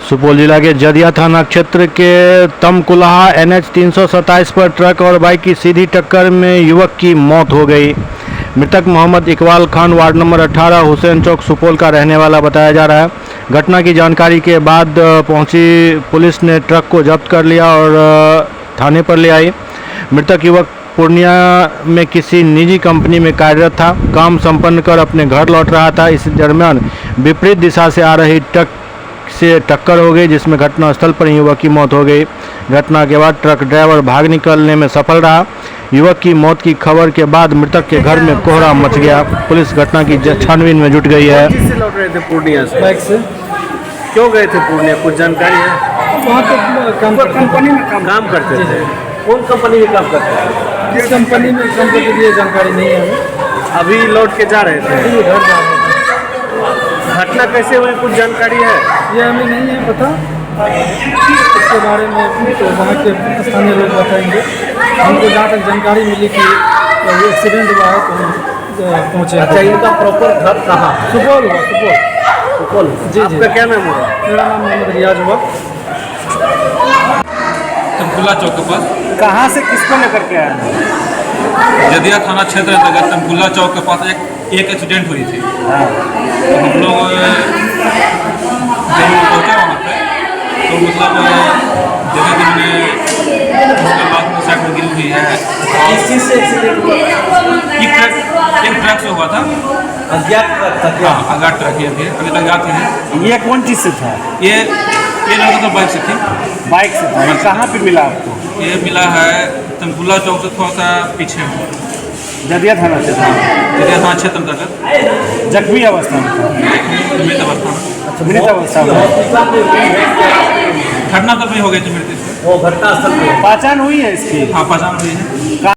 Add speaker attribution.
Speaker 1: सुपौल जिला के जदिया थाना क्षेत्र के तमकुलहा NH 327 पर ट्रक और बाइक की सीधी टक्कर में युवक की मौत हो गई। मृतक मोहम्मद इकबाल खान वार्ड नंबर 18 हुसैन चौक सुपौल का रहने वाला बताया जा रहा है। घटना की जानकारी के बाद पहुंची पुलिस ने ट्रक को जब्त कर लिया और थाने पर ले आई। मृतक युवक पूर्णिया में किसी निजी कंपनी में कार्यरत था। काम संपन्न कर अपने घर लौट रहा था। इस दरमियान विपरीत दिशा से आ रही ट्रक से टक्कर हो गई, जिसमें घटनास्थल पर युवक की मौत हो गई। घटना के बाद ट्रक ड्राइवर भाग निकलने में सफल रहा। युवक की मौत की खबर के बाद मृतक के घर में कोहराम मच गया। पुलिस घटना की छानबीन में जुट गई है।
Speaker 2: किससे लौट रहे थे पूर्णिया से?
Speaker 3: बाइक से।
Speaker 2: क्यों गए थे पूर्णिया, कुछ जानकारी है?
Speaker 3: वहाँ तो कंपनी में
Speaker 2: काम करते थे। कौन कंपनी में काम करते थे?
Speaker 3: किस कंपनी में काम करते थे ये जानकारी नहीं है हमें।
Speaker 2: अभी लौट के जा रहे थे।
Speaker 3: अभी घर जा रहे थे।
Speaker 2: घटना कैसे हुई, कुछ जानकारी है?
Speaker 3: ये हमें नहीं है पता, इसके बारे में तो वहाँ के स्थानीय लोग बताएंगे। हमको जहाँ तक जानकारी मिली कि ये एक्सीडेंट हुआ है तो हम पहुँचे।
Speaker 2: अच्छा, इनका प्रॉपर घर कहाँ?
Speaker 3: सुपौल हुआ, सुपौल।
Speaker 2: सुपौल।
Speaker 3: जी।
Speaker 2: आपका क्या नाम हुआ?
Speaker 3: मेरा नाम मोहम्मद रियाज हुआ।
Speaker 4: तमकुला चौक के पास
Speaker 2: कहाँ से किसको लेकर के आए?
Speaker 4: जदिया थाना क्षेत्र अंतर्गत तमकुला चौक के पास एक एक्सीडेंट हुई थी। तो हम लोग जब पहुँचे वहाँ पे तो मतलब जगह कि मैंने उसके बाद में साइड में गिरी हुई है।
Speaker 2: किस चीज़ से एक्सीडेंट हुआ?
Speaker 4: एक ट्रक से हुआ था।
Speaker 2: अज्ञात ट्रक था क्या?
Speaker 4: हाँ, अज्ञात ट्रक ये थी, अभी तक याद है।
Speaker 2: ये कौन चीज़ से था?
Speaker 4: ये लड़का तो बाइक से थी।
Speaker 2: बाइक से था। कहाँ पे मिला आपको?
Speaker 4: ये मिला है तमकुला चौक से थोड़ा सा पीछे,
Speaker 2: जदिया थाना से था।
Speaker 4: जदिया थाना क्षेत्र अंतर्गत
Speaker 2: जख्मी अवस्था में था।
Speaker 4: मृत अवस्था में।
Speaker 2: मृत अवस्था में।
Speaker 4: घटना तब नहीं हो गई थी मृत्यु से।
Speaker 2: वो घटना स्थल पे पहचान हुई है इसकी?
Speaker 4: हाँ, पहचान हुई है।